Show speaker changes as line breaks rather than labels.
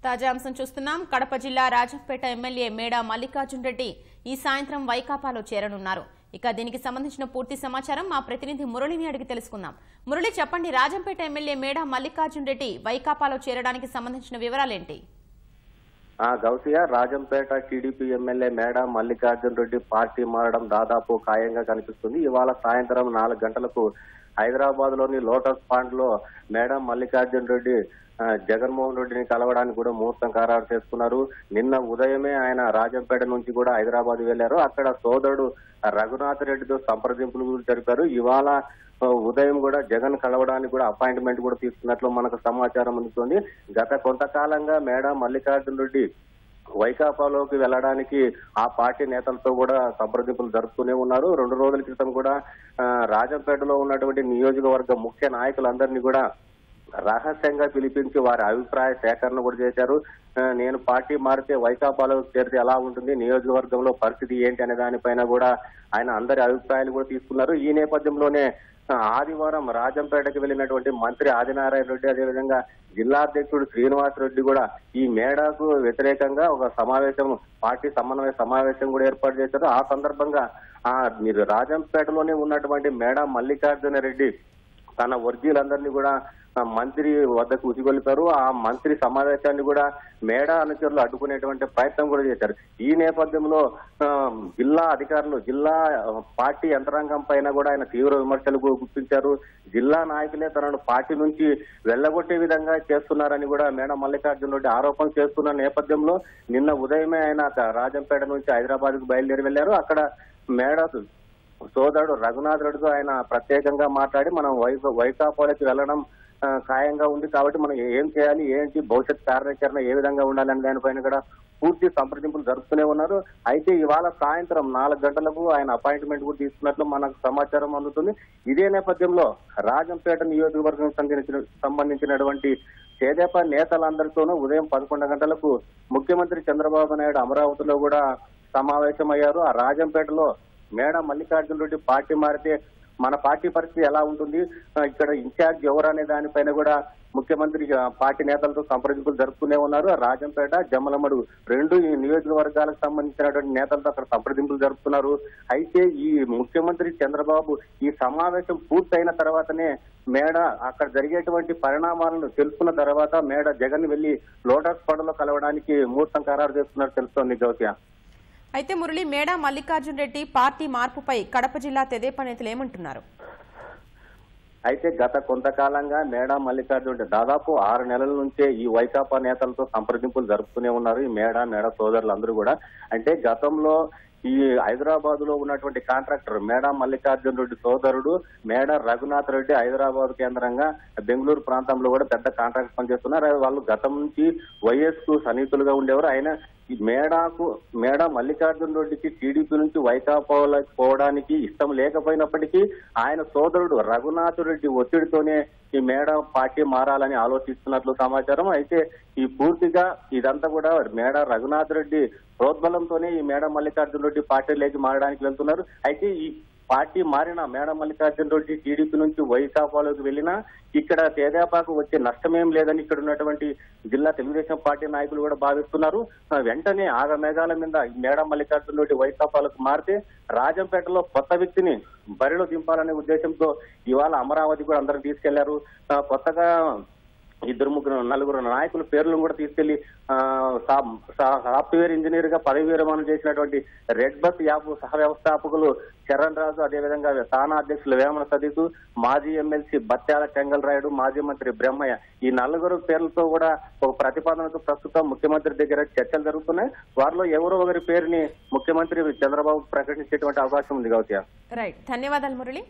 తాజా అంశం చూస్తున్నాం. కడప జిల్లా రాజంపేట ఎమ్మెల్యే మేడా మల్లికార్జున్ రెడ్డి ఈ సాయంత్రం వైకాపాలో చేరనున్నారు. ఇక దీనికి సంబంధించిన పూర్తి సమాచారం మా ప్రతినిధి మురళిని అడిగి తెలుసుకుందాం. మురళి, చెప్పండి, రాజంపేట ఎమ్మెల్యే మేడా మల్లికార్జున్ రెడ్డి వైకాపాలో చేరడానికి సంబంధించిన వివరాలేంటి?
గౌసియా, రాజంపేట టీడీపీ ఎమ్మెల్యే మేడా మల్లికార్జున్ రెడ్డి పార్టీ మారడం దాదాపు ఖాయంగా కనిపిస్తుంది. ఇవాళ సాయంత్రం 4 గంటలకు హైదరాబాద్ లోని లోటస్ పాండ్ లో మేడా మల్లికార్జున్ రెడ్డి జగన్మోహన్ రెడ్డిని కలవడానికి కూడా ముహూర్తం ఖరారు చేసుకున్నారు. నిన్న ఉదయమే ఆయన రాజంపేట నుంచి కూడా హైదరాబాద్ వెళ్లారు. అక్కడ సోదరుడు రఘునాథ్ రెడ్డితో సంప్రదింపులు జరిపారు. ఇవాళ ఉదయం కూడా జగన్ కలవడానికి కూడా అపాయింట్మెంట్ కూడా తీసుకున్నట్లు మనకు సమాచారం అందుతుంది. గత కొంతకాలంగా మేడా మల్లికార్జున్ రెడ్డి వైకాపాలోకి వెళ్లడానికి ఆ పార్టీ నేతలతో కూడా సంప్రదింపులు జరుపుతూనే ఉన్నారు. 2 రోజుల క్రితం కూడా రాజంపేటలో ఉన్నటువంటి నియోజకవర్గ ముఖ్య నాయకులందరినీ కూడా రహస్యంగా పిలిపించి వారి అభిప్రాయ సేకరణ కూడా చేశారు. నేను పార్టీ మారితే వైకాపాలో చేరితే ఎలా ఉంటుంది, నియోజకవర్గంలో పరిస్థితి ఏంటి అనే దానిపైన కూడా ఆయన అందరి అభిప్రాయాలు కూడా తీసుకున్నారు. ఈ నేపథ్యంలోనే ఆదివారం రాజంపేటకు వెళ్లినటువంటి మంత్రి ఆదినారాయణ రెడ్డి, అదేవిధంగా జిల్లా అధ్యక్షుడు శ్రీనివాస్ రెడ్డి కూడా ఈ మేడాకు వ్యతిరేకంగా ఒక సమావేశం, పార్టీ సమన్వయ సమావేశం కూడా ఏర్పాటు చేశారు. ఆ సందర్భంగా మీరు రాజంపేటలోనే ఉన్నటువంటి మేడా మల్లికార్జున రెడ్డి తన వర్గీయులందరినీ కూడా మంత్రి వద్దకు ఉసిగొలిపారు. ఆ మంత్రి సమావేశాన్ని కూడా మేడా అనుచరులు అడ్డుకునేటువంటి ప్రయత్నం కూడా చేశారు. ఈ నేపథ్యంలో జిల్లా అధికారులు, జిల్లా పార్టీ యంత్రాంగం పైన కూడా ఆయన తీవ్ర విమర్శలు గుర్తించారు. జిల్లా నాయకులే తనను పార్టీ నుంచి వెళ్లగొట్టే విధంగా చేస్తున్నారని కూడా మేడా మల్లికార్జున రెడ్డి ఆరోపణ చేస్తున్న నేపథ్యంలో నిన్న ఉదయమే ఆయన రాజంపేట నుంచి హైదరాబాద్ కు బయలుదేరి వెళ్లారు. అక్కడ మేడా సోదరుడు రఘునాథ్ రెడ్డితో ఆయన ప్రత్యేకంగా మాట్లాడి మనం వైకాపాలోకి వెళ్లడం ఖాయంగా ఉంది కాబట్టి మనం ఏం చేయాలి, ఏంటి భవిష్యత్ కార్యాచరణ ఏ విధంగా ఉండాలని దానిపైన కూడా పూర్తి సంప్రదింపులు జరుపుతూనే ఉన్నారు. అయితే ఇవాళ సాయంత్రం 4 గంటలకు ఆయన అపాయింట్మెంట్ కూడా తీసుకున్నట్లు మనకు సమాచారం అందుతుంది. ఇదే నేపథ్యంలో రాజంపేట నియోజకవర్గం సంబంధించినటువంటి తెదేపా నేతలందరితోనూ ఉదయం 11 గంటలకు ముఖ్యమంత్రి చంద్రబాబు నాయుడు అమరావతిలో కూడా సమావేశమయ్యారు. ఆ రాజంపేటలో మేడా మల్లికార్జున రెడ్డి పార్టీ మారితే మన పార్టీ పరిస్థితి ఎలా ఉంటుంది, ఇక్కడ ఇన్ఛార్జ్ ఎవరు అనే దానిపైన కూడా ముఖ్యమంత్రి పార్టీ నేతలతో సంప్రదింపులు జరుపుతూనే ఉన్నారు. రాజంపేట, జమ్మలమడుగు 2 ఈ నియోజకవర్గాలకు సంబంధించినటువంటి నేతలతో అక్కడ సంప్రదింపులు జరుపుతున్నారు. అయితే ఈ ముఖ్యమంత్రి చంద్రబాబు ఈ సమావేశం పూర్తయిన తర్వాతనే మేడా అక్కడ జరిగేటువంటి పరిణామాలను తెలుసుకున్న తర్వాత మేడా జగన్ వెళ్లి లోటస్ పాండ్లో కలవడానికి ముహూర్తం ఖరారు చేస్తున్నట్టు తెలుస్తోంది గౌత్య.
అయితే మురళి, మేడా మల్లికార్జున్ రెడ్డి పార్టీ మార్పుపై కడప జిల్లా తెదేపా నేతలు ఏమంటున్నారు?
అయితే గత కొంతకాలంగా మేడా మల్లికార్జున్ రెడ్డి దాదాపు 6 నెలల నుంచే ఈ వైకాపా నేతలతో సంప్రదింపులు జరుపుతూనే ఉన్నారు. ఈ మేడా సోదరులు అందరూ కూడా. అంటే గతంలో ఈ హైదరాబాద్ లో ఉన్నటువంటి కాంట్రాక్టర్ మేడా మల్లికార్జున్ రెడ్డి సోదరుడు మేడా రఘునాథ్ రెడ్డి హైదరాబాద్ కేంద్రంగా బెంగళూరు ప్రాంతంలో కూడా పెద్ద కాంట్రాక్ట్ పనిచేస్తున్నారు. వాళ్ళు గతం నుంచి వైఎస్ కు సన్నిహితులుగా ఉండేవారు. ఆయన ఈ మేడా మల్లికార్జున్ రెడ్డికి టీడీపీ నుంచి వైకాపాలోకి పోవడానికి ఇష్టం లేకపోయినప్పటికీ ఆయన సోదరుడు రఘునాథ్ రెడ్డి ఒత్తిడితోనే ఈ మేడా పార్టీ మారాలని ఆలోచిస్తున్నట్లు సమాచారం. అయితే ఈ పూర్తిగా ఇదంతా కూడా మేడా రఘునాథ్ రెడ్డి ప్రోద్బలంతోనే ఈ మేడా మల్లికార్జున రెడ్డి పార్టీలోకి మారడానికి వెళ్తున్నారు. అయితే ఈ పార్టీ మారిన మేడా మల్లికార్జున రెడ్డి టీడీపీ నుంచి వైకాపాలోకి వెళ్ళినా ఇక్కడ తెదేపాకు వచ్చే నష్టమేం లేదని ఇక్కడ ఉన్నటువంటి జిల్లా తెలుగుదేశం పార్టీ నాయకులు కూడా భావిస్తున్నారు. వెంటనే ఆగమేఘాల మీద మేడా మల్లికార్జున రెడ్డి వైకాపాలకు మారితే రాజంపేటలో కొత్త వ్యక్తిని బరిలో దింపాలనే ఉద్దేశంతో ఇవాళ అమరావతి కూడా అందరూ తీసుకెళ్లారు. కొత్తగా 2-3-4 నాయకుల పేర్లను కూడా తీసుకెళ్లి సాఫ్ట్వేర్ ఇంజనీర్ గా పదవి విరమణ చేసినటువంటి రెడ్ బస్ యాప్ సహ వ్యవస్థాపకులు చరణ్ రాజు, అదేవిధంగా స్థాన అధ్యక్షులు వేమన సతీష్, మాజీ ఎమ్మెల్సీ బత్యాల చెంగల్ రాయుడు, మాజీ మంత్రి బ్రహ్మయ్య, ఈ 4 పేర్లతో కూడా ఒక ప్రతిపాదనకు ప్రస్తుతం ముఖ్యమంత్రి దగ్గర చర్చలు జరుగుతున్నాయి. వారిలో ఎవరో ఒకరి పేరుని ముఖ్యమంత్రి చంద్రబాబు ప్రకటించేటువంటి అవకాశం ఉంది. గౌత్య,
రైట్, ధన్యవాదాలు మురళి.